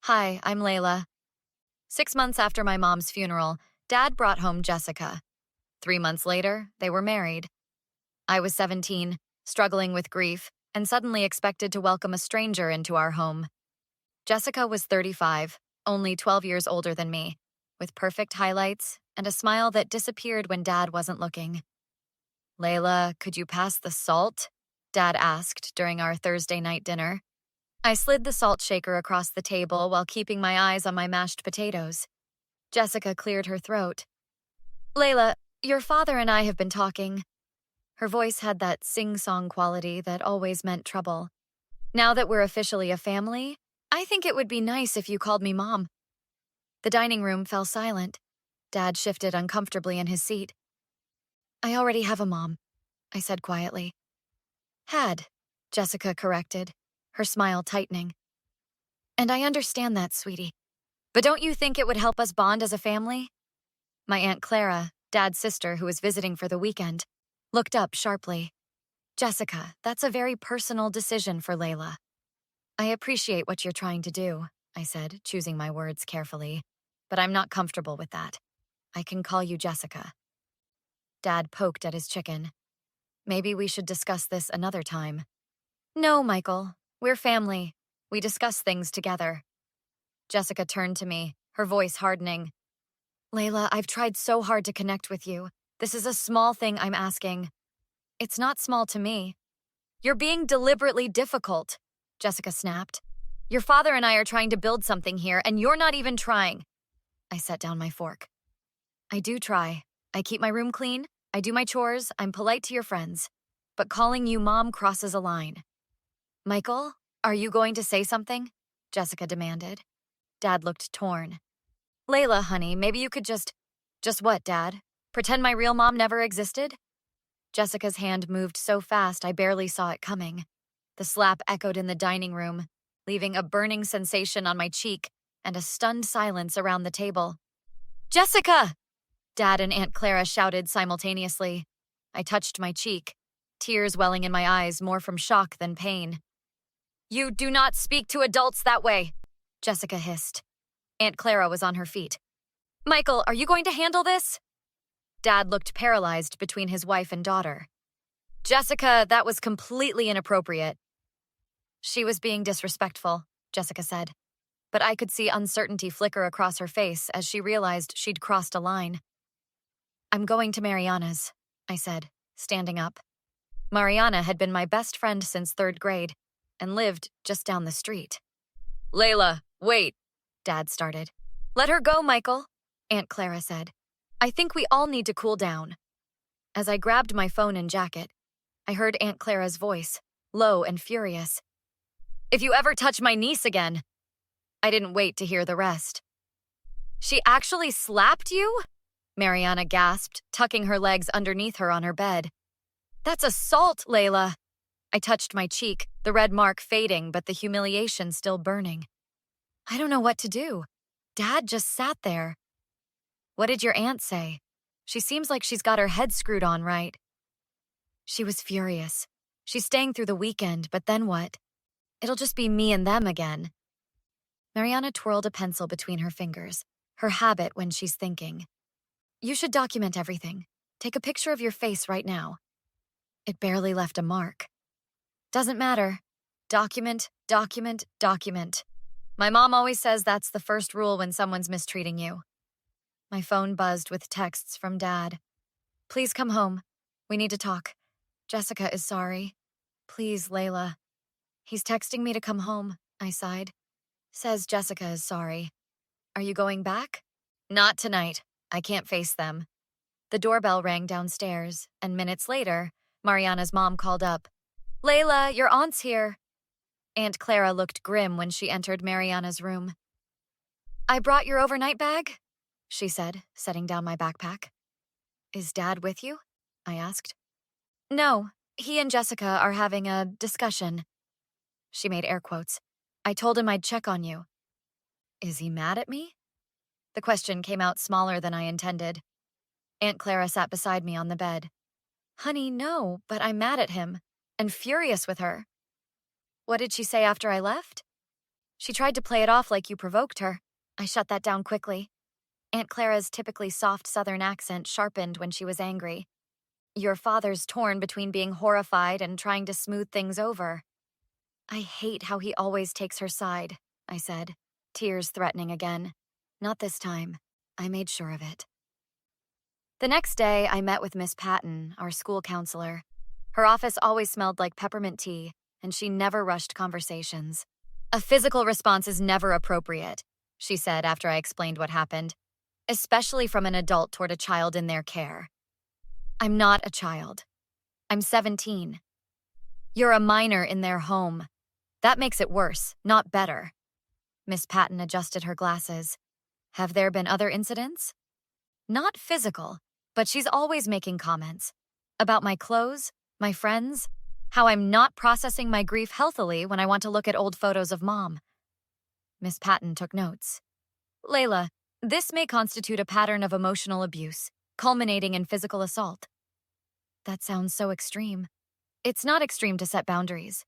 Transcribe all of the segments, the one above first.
Hi, I'm Layla. 6 months after my mom's funeral, Dad brought home Jessica. 3 months later, they were married. I was 17, struggling with grief, and suddenly expected to welcome a stranger into our home. Jessica was 35, only 12 years older than me, with perfect highlights and a smile that disappeared when Dad wasn't looking. Layla, could you pass the salt? Dad asked during our Thursday night dinner. I slid the salt shaker across the table while keeping my eyes on my mashed potatoes. Jessica cleared her throat. Layla, your father and I have been talking. Her voice had that sing-song quality that always meant trouble. Now that we're officially a family, I think it would be nice if you called me Mom. The dining room fell silent. Dad shifted uncomfortably in his seat. I already have a mom, I said quietly. Had, Jessica corrected, her smile tightening. And I understand that, sweetie. But don't you think it would help us bond as a family? My Aunt Clara, Dad's sister who was visiting for the weekend, looked up sharply. Jessica, that's a very personal decision for Layla. I appreciate what you're trying to do, I said, choosing my words carefully. But I'm not comfortable with that. I can call you Jessica. Dad poked at his chicken. Maybe we should discuss this another time. No, Michael. We're family. We discuss things together. Jessica turned to me, her voice hardening. Layla, I've tried so hard to connect with you. This is a small thing I'm asking. It's not small to me. You're being deliberately difficult, Jessica snapped. Your father and I are trying to build something here, and you're not even trying. I set down my fork. I do try. I keep my room clean, I do my chores, I'm polite to your friends. But calling you Mom crosses a line. Michael, are you going to say something? Jessica demanded. Dad looked torn. Layla, honey, maybe you could just what, Dad? Pretend my real mom never existed? Jessica's hand moved so fast I barely saw it coming. The slap echoed in the dining room, leaving a burning sensation on my cheek and a stunned silence around the table. Jessica! Dad and Aunt Clara shouted simultaneously. I touched my cheek, tears welling in my eyes more from shock than pain. You do not speak to adults that way, Jessica hissed. Aunt Clara was on her feet. Michael, are you going to handle this? Dad looked paralyzed between his wife and daughter. Jessica, that was completely inappropriate. She was being disrespectful, Jessica said. But I could see uncertainty flicker across her face as she realized she'd crossed a line. I'm going to Mariana's, I said, standing up. Mariana had been my best friend since 3rd grade and lived just down the street. Layla, wait, Dad started. Let her go, Michael, Aunt Clara said. I think we all need to cool down. As I grabbed my phone and jacket, I heard Aunt Clara's voice, low and furious. If you ever touch my niece again. I didn't wait to hear the rest. She actually slapped you? Mariana gasped, tucking her legs underneath her on her bed. That's assault, Layla. I touched my cheek, the red mark fading but the humiliation still burning. I don't know what to do. Dad just sat there. What did your aunt say? She seems like she's got her head screwed on right. She was furious. She's staying through the weekend, but then what? It'll just be me and them again. Mariana twirled a pencil between her fingers, her habit when she's thinking. You should document everything. Take a picture of your face right now. It barely left a mark. Doesn't matter. Document, document, document. My mom always says that's the first rule when someone's mistreating you. My phone buzzed with texts from Dad. Please come home. We need to talk. Jessica is sorry. Please, Layla. He's texting me to come home, I sighed. Says Jessica is sorry. Are you going back? Not tonight. I can't face them. The doorbell rang downstairs, and minutes later, Mariana's mom called up. Layla, your aunt's here. Aunt Clara looked grim when she entered Mariana's room. I brought your overnight bag, she said, setting down my backpack. Is Dad with you? I asked. No, he and Jessica are having a discussion. She made air quotes. I told him I'd check on you. Is he mad at me? The question came out smaller than I intended. Aunt Clara sat beside me on the bed. Honey, no, but I'm mad at him, and furious with her. What did she say after I left? She tried to play it off like you provoked her. I shut that down quickly. Aunt Clara's typically soft Southern accent sharpened when she was angry. Your father's torn between being horrified and trying to smooth things over. I hate how he always takes her side, I said, tears threatening again. Not this time. I made sure of it. The next day, I met with Miss Patton, our school counselor. Her office always smelled like peppermint tea, and she never rushed conversations. A physical response is never appropriate, she said after I explained what happened, especially from an adult toward a child in their care. I'm not a child. I'm 17. You're a minor in their home. That makes it worse, not better. Miss Patton adjusted her glasses. Have there been other incidents? Not physical, but she's always making comments. About my clothes, my friends, how I'm not processing my grief healthily when I want to look at old photos of Mom. Miss Patton took notes. Layla, this may constitute a pattern of emotional abuse, culminating in physical assault. That sounds so extreme. It's not extreme to set boundaries.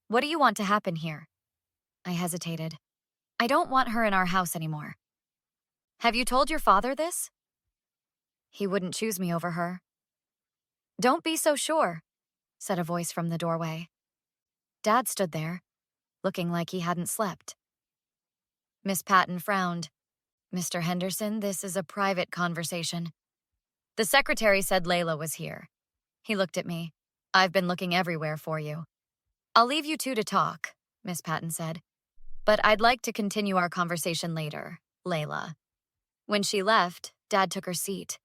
What do you want to happen here? I hesitated. I don't want her in our house anymore. Have you told your father this? He wouldn't choose me over her. Don't be so sure, said a voice from the doorway. Dad stood there, looking like he hadn't slept. Miss Patton frowned. Mr. Henderson, this is a private conversation. The secretary said Layla was here. He looked at me. I've been looking everywhere for you. I'll leave you two to talk, Miss Patton said. But I'd like to continue our conversation later, Layla. When she left, Dad took her seat.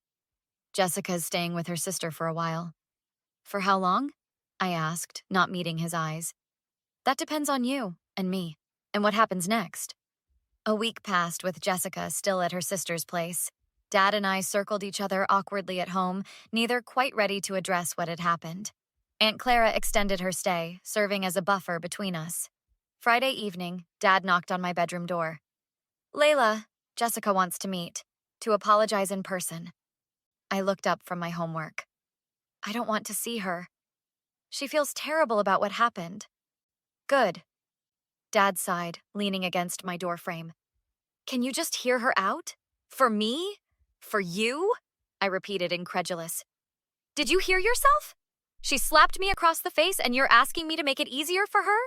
Jessica's staying with her sister for a while. For how long? I asked, not meeting his eyes. That depends on you and me, and what happens next. A week passed with Jessica still at her sister's place. Dad and I circled each other awkwardly at home, neither quite ready to address what had happened. Aunt Clara extended her stay, serving as a buffer between us. Friday evening, Dad knocked on my bedroom door. Layla, Jessica wants to meet, to apologize in person. I looked up from my homework. I don't want to see her. She feels terrible about what happened. Good. Dad sighed, leaning against my doorframe. Can you just hear her out? For me? For you? I repeated, incredulous. Did you hear yourself? She slapped me across the face and you're asking me to make it easier for her?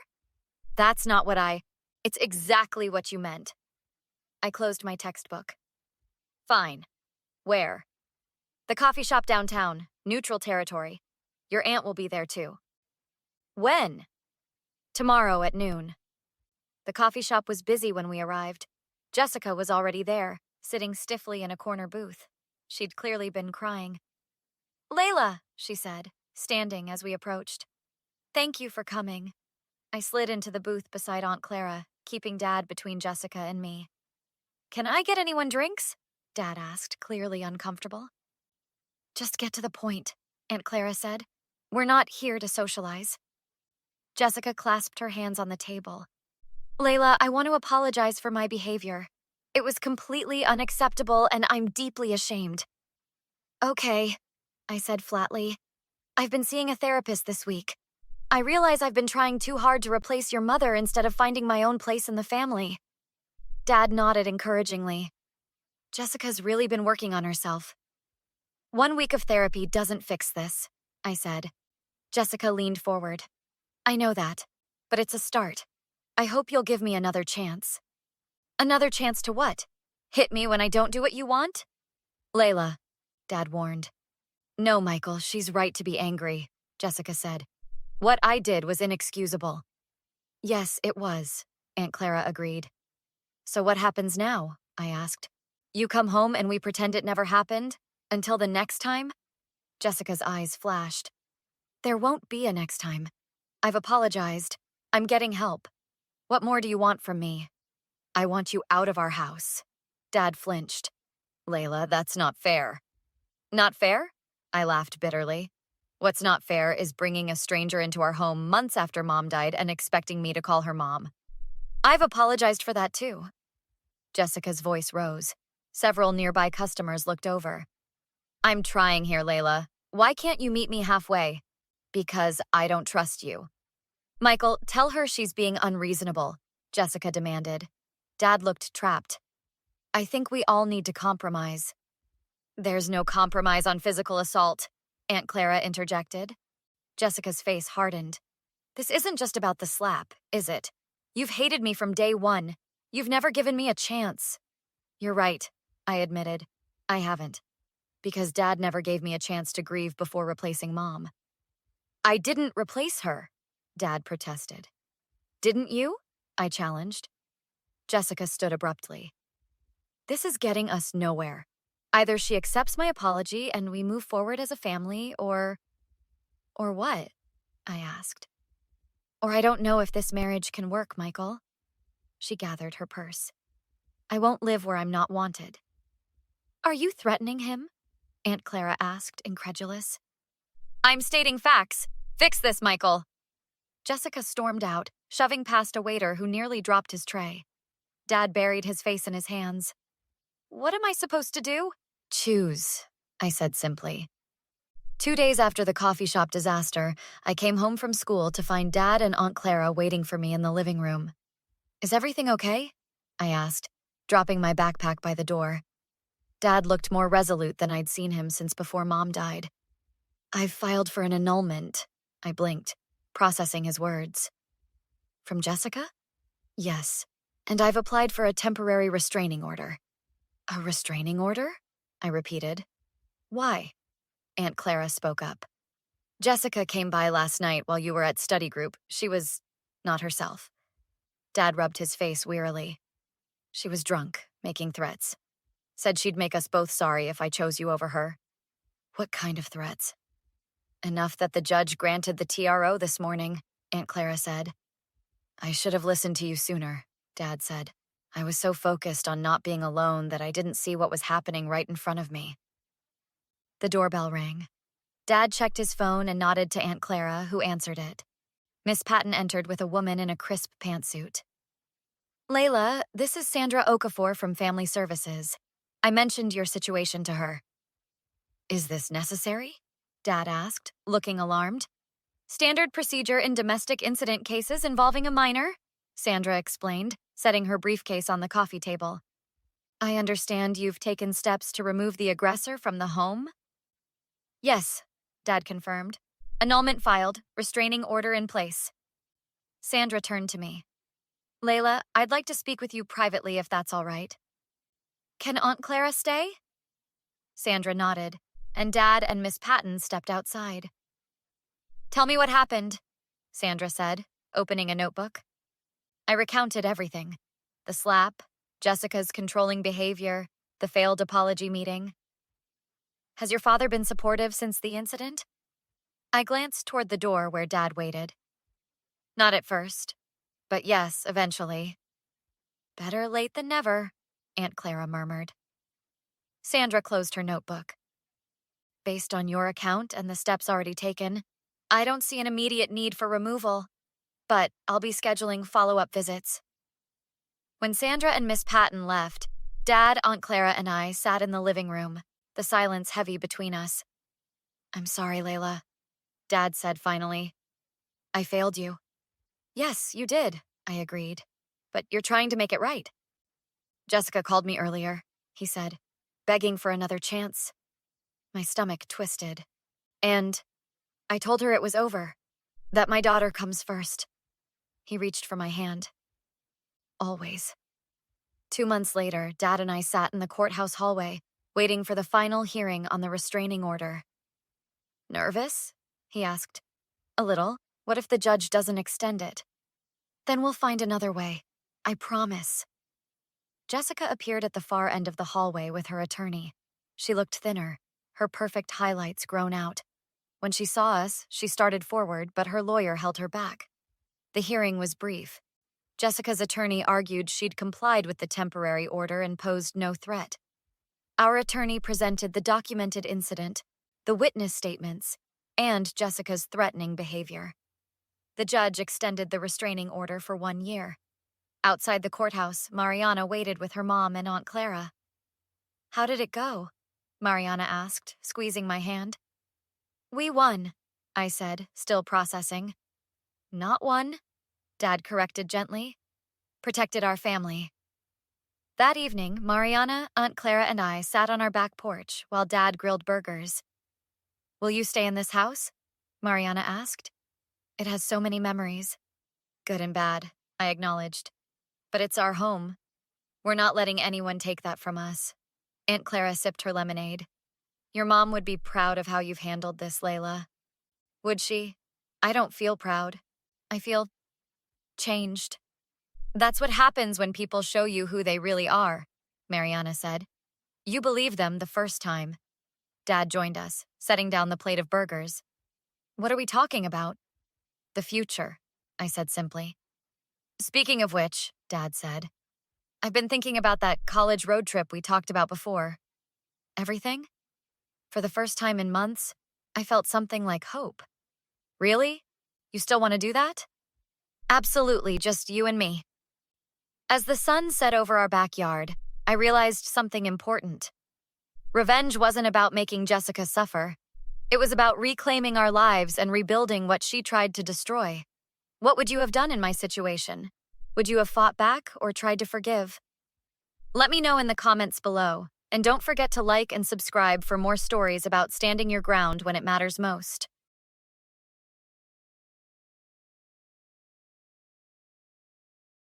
That's not what It's exactly what you meant. I closed my textbook. Fine. Where? The coffee shop downtown, neutral territory. Your aunt will be there too. When? Tomorrow at noon. The coffee shop was busy when we arrived. Jessica was already there, sitting stiffly in a corner booth. She'd clearly been crying. Layla, she said, standing as we approached. Thank you for coming. I slid into the booth beside Aunt Clara, keeping Dad between Jessica and me. Can I get anyone drinks? Dad asked, clearly uncomfortable. Just get to the point, Aunt Clara said. We're not here to socialize. Jessica clasped her hands on the table. Layla, I want to apologize for my behavior. It was completely unacceptable and I'm deeply ashamed. Okay, I said flatly. I've been seeing a therapist this week. I realize I've been trying too hard to replace your mother instead of finding my own place in the family. Dad nodded encouragingly. Jessica's really been working on herself. 1 week of therapy doesn't fix this, I said. Jessica leaned forward. I know that, but it's a start. I hope you'll give me another chance. Another chance to what? Hit me when I don't do what you want? Layla, Dad warned. No, Michael, she's right to be angry, Jessica said. What I did was inexcusable. Yes, it was, Aunt Clara agreed. So what happens now? I asked. You come home and we pretend it never happened? Until the next time? Jessica's eyes flashed. There won't be a next time. I've apologized. I'm getting help. What more do you want from me? I want you out of our house. Dad flinched. Layla, that's not fair. Not fair? I laughed bitterly. What's not fair is bringing a stranger into our home months after Mom died and expecting me to call her Mom. I've apologized for that too. Jessica's voice rose. Several nearby customers looked over. I'm trying here, Layla. Why can't you meet me halfway? Because I don't trust you. Michael, tell her she's being unreasonable. Jessica demanded. Dad looked trapped. I think we all need to compromise. There's no compromise on physical assault, Aunt Clara interjected. Jessica's face hardened. This isn't just about the slap, is it? You've hated me from day one. You've never given me a chance. You're right, I admitted. I haven't. Because Dad never gave me a chance to grieve before replacing Mom. I didn't replace her, Dad protested. Didn't you? I challenged. Jessica stood abruptly. This is getting us nowhere. Either she accepts my apology and we move forward as a family, or what? I asked. Or I don't know if this marriage can work, Michael. She gathered her purse. I won't live where I'm not wanted. Are you threatening him? Aunt Clara asked, incredulous. I'm stating facts. Fix this, Michael. Jessica stormed out, shoving past a waiter who nearly dropped his tray. Dad buried his face in his hands. What am I supposed to do? Choose, I said simply. 2 days after the coffee shop disaster, I came home from school to find Dad and Aunt Clara waiting for me in the living room. Is everything okay? I asked, dropping my backpack by the door. Dad looked more resolute than I'd seen him since before Mom died. I've filed for an annulment, I blinked, processing his words. From Jessica? Yes, and I've applied for a temporary restraining order. A restraining order? I repeated. Why? Aunt Clara spoke up. Jessica came by last night while you were at study group. She was not herself. Dad rubbed his face wearily. She was drunk, making threats. Said she'd make us both sorry if I chose you over her. What kind of threats? Enough that the judge granted the TRO this morning, Aunt Clara said. I should have listened to you sooner, Dad said. I was so focused on not being alone that I didn't see what was happening right in front of me. The doorbell rang. Dad checked his phone and nodded to Aunt Clara, who answered it. Miss Patton entered with a woman in a crisp pantsuit. Layla, this is Sandra Okafor from Family Services. I mentioned your situation to her. Is this necessary? Dad asked, looking alarmed. Standard procedure in domestic incident cases involving a minor, Sandra explained, setting her briefcase on the coffee table. I understand you've taken steps to remove the aggressor from the home? Yes, Dad confirmed. Annulment filed, restraining order in place. Sandra turned to me. Layla, I'd like to speak with you privately if that's all right. Can Aunt Clara stay? Sandra nodded, and Dad and Miss Patton stepped outside. Tell me what happened, Sandra said, opening a notebook. I recounted everything. The slap, Jessica's controlling behavior, the failed apology meeting. Has your father been supportive since the incident? I glanced toward the door where Dad waited. Not at first, but yes, eventually. Better late than never, Aunt Clara murmured. Sandra closed her notebook. Based on your account and the steps already taken, I don't see an immediate need for removal, but I'll be scheduling follow-up visits. When Sandra and Miss Patton left, Dad, Aunt Clara, and I sat in the living room, the silence heavy between us. I'm sorry, Layla, Dad said finally. I failed you. Yes, you did, I agreed. But you're trying to make it right. Jessica called me earlier, he said, begging for another chance. My stomach twisted. And I told her it was over, that my daughter comes first. He reached for my hand. Always. 2 months later, Dad and I sat in the courthouse hallway, waiting for the final hearing on the restraining order. Nervous? He asked. A little. What if the judge doesn't extend it? Then we'll find another way. I promise. Jessica appeared at the far end of the hallway with her attorney. She looked thinner, her perfect highlights grown out. When she saw us, she started forward, but her lawyer held her back. The hearing was brief. Jessica's attorney argued she'd complied with the temporary order and posed no threat. Our attorney presented the documented incident, the witness statements, and Jessica's threatening behavior. The judge extended the restraining order for 1 year. Outside the courthouse, Mariana waited with her mom and Aunt Clara. How did it go? Mariana asked, squeezing my hand. We won, I said, still processing. Not won, Dad corrected gently. protected our family. That evening, Mariana, Aunt Clara, and I sat on our back porch while Dad grilled burgers. Will you stay in this house? Mariana asked. It has so many memories. Good and bad, I acknowledged. But it's our home. We're not letting anyone take that from us. Aunt Clara sipped her lemonade. Your mom would be proud of how you've handled this, Layla. Would she? I don't feel proud. I feel changed. That's what happens when people show you who they really are, Mariana said. You believe them the first time. Dad joined us, setting down the plate of burgers. What are we talking about? The future, I said simply. Speaking of which, Dad said, I've been thinking about that college road trip we talked about before. Everything? For the first time in months, I felt something like hope. Really? You still want to do that? Absolutely, just you and me. As the sun set over our backyard, I realized something important. Revenge wasn't about making Jessica suffer. It was about reclaiming our lives and rebuilding what she tried to destroy. What would you have done in my situation? Would you have fought back or tried to forgive? Let me know in the comments below, and don't forget to like and subscribe for more stories about standing your ground when it matters most.